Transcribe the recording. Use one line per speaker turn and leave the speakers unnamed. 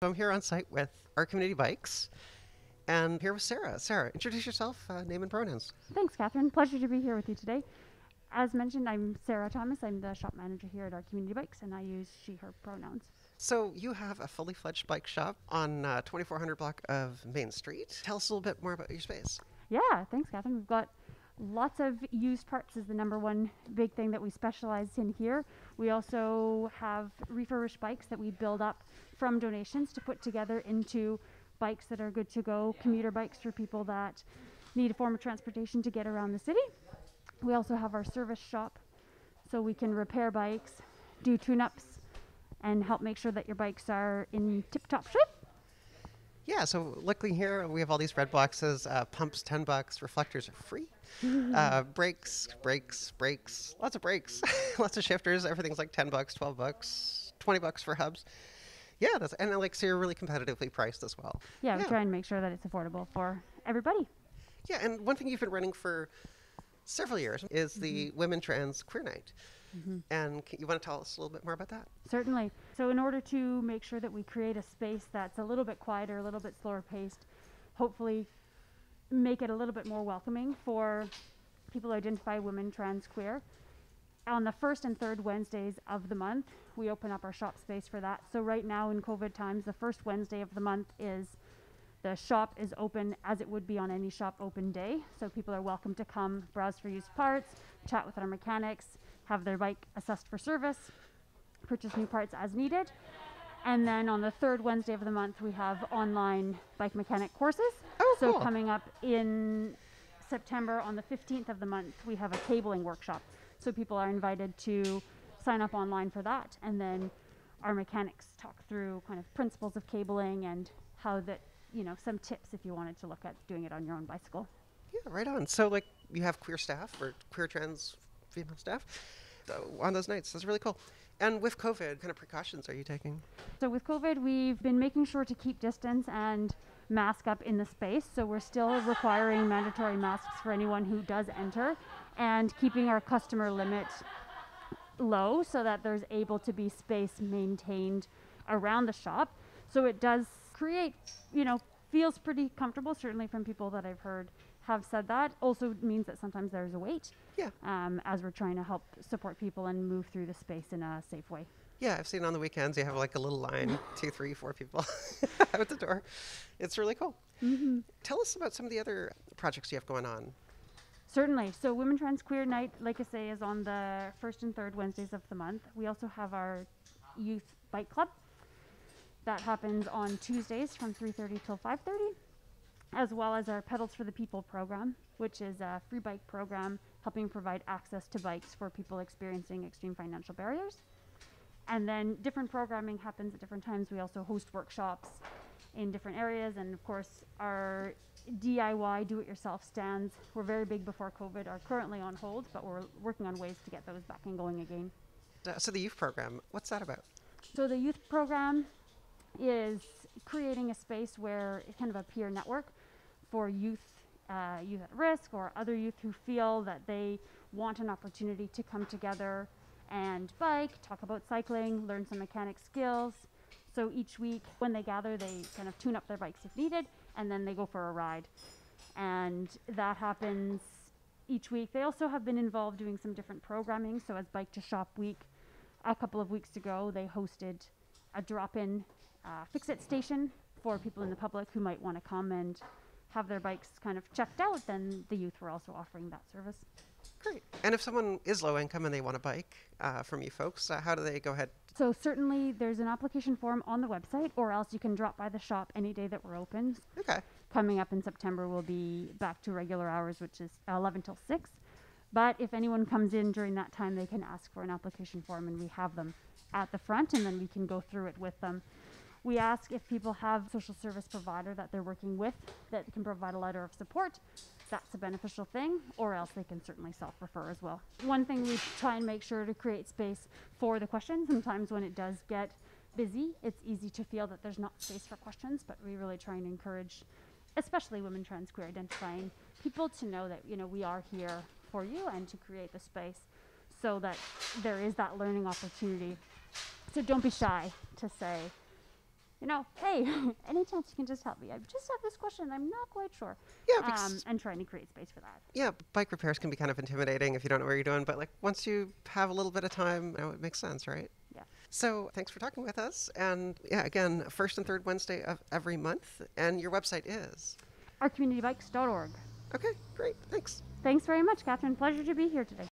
I'm here on site with our community bikes and here with Sarah. Sarah, introduce yourself, name and pronouns.
Thanks, Catherine. Pleasure to be here with you today. As mentioned, I'm Sarah Thomas. I'm the shop manager here at our community bikes, and I use she, her pronouns.
So you have a fully fledged bike shop on 2400 block of Main Street. Tell us a little bit more about your space.
Yeah, thanks, Catherine. We've got lots of used parts is the number one big thing that we specialize in here. We also have refurbished bikes that we build up from donations to put together into bikes that are good to go, commuter bikes for people that need a form of transportation to get around the city. We also have our service shop, so we can repair bikes, do tune-ups, and help make sure that your bikes are in tip-top shape.
Yeah, so looking here, we have all these red boxes, pumps $10, reflectors are free. Brakes, lots of brakes, lots of shifters, everything's like $10, $12, $20 for hubs. Yeah, so you're really competitively priced as well.
Yeah, we try and make sure that it's affordable for everybody.
Yeah, and one thing you've been running for several years is the Women Trans Queer Night. And you want to tell us a little bit more about that?
Certainly. So in order to make sure that we create a space that's a little bit quieter, a little bit slower paced, hopefully make it a little bit more welcoming for people who identify women, trans, queer. On the first and third Wednesdays of the month, we open up our shop space for that. So right now in COVID times, the first Wednesday of the month is the shop is open as it would be on any shop open day. So people are welcome to come, browse for used parts, chat with our mechanics, have their bike assessed for service, purchase new parts as needed. And then on the third Wednesday of the month, we have online bike mechanic courses.
Oh,
so
cool.
Coming up in September on the 15th of the month, we have a cabling workshop. So people are invited to sign up online for that. And then our mechanics talk through kind of principles of cabling and how that, some tips if you wanted to look at doing it on your own bicycle.
Yeah, right on. So like you have queer staff or queer trans female staff on those nights. That's really cool. And with COVID, what kind of precautions are you taking?
So with COVID, we've been making sure to keep distance and mask up in the space. So we're still requiring mandatory masks for anyone who does enter and keeping our customer limit low so that there's able to be space maintained around the shop. So it does create, feels pretty comfortable, certainly from people that I've heard have said that. Also means that sometimes there's a wait.
Yeah.
As we're trying to help support people and move through the space in a safe way.
Yeah, I've seen on the weekends you have like a little line, 2, 3, 4 people out the door. It's really cool. Tell us about some of the other projects you have going on.
Certainly. So Women Trans Queer Night, like I say, is on the first and third Wednesdays of the month. We also have our youth bike club that happens on Tuesdays from 3:30 till 5:30, as well as our Pedals for the People program, which is a free bike program helping provide access to bikes for people experiencing extreme financial barriers. And then different programming happens at different times. We also host workshops in different areas, and of course our DIY do-it-yourself stands were very big before COVID, are currently on hold, but we're working on ways to get those back and going again.
So the youth program, what's that about?
So the youth program is creating a space where it's kind of a peer network for youth at risk or other youth who feel that they want an opportunity to come together and bike, talk about cycling, learn some mechanic skills. So each week when they gather, they kind of tune up their bikes if needed, and then they go for a ride. And that happens each week. They also have been involved doing some different programming. So as Bike to Shop Week, a couple of weeks ago, they hosted a drop-in fix-it station for people in the public who might want to come and have their bikes kind of checked out. Then the youth were also offering that service.
Great. And if someone is low income and they want a bike from you folks, how do they go ahead?
So certainly there's an application form on the website, or else you can drop by the shop any day that we're open.
Okay.
Coming up in September, we'll be back to regular hours, which is 11 till 6. But if anyone comes in during that time, they can ask for an application form, and we have them at the front, and then we can go through it with them. We ask if people have a social service provider that they're working with that can provide a letter of support. That's a beneficial thing, or else they can certainly self-refer as well. One thing we try and make sure to create space for the questions. Sometimes when it does get busy, it's easy to feel that there's not space for questions, but we really try and encourage, especially women, trans, queer identifying people, to know that we are here for you and to create the space so that there is that learning opportunity. So don't be shy to say, hey, any chance you can just help me? I just have this question. I'm not quite sure.
Yeah, because
And trying to create space for that.
yeah, bike repairs can be kind of intimidating if you don't know what you're doing. But like once you have a little bit of time, it makes sense, right?
Yeah.
So thanks for talking with us. And yeah, again, first and third Wednesday of every month. And your website is?
Ourcommunitybikes.org.
Okay, great. Thanks.
Thanks very much, Catherine. Pleasure to be here today.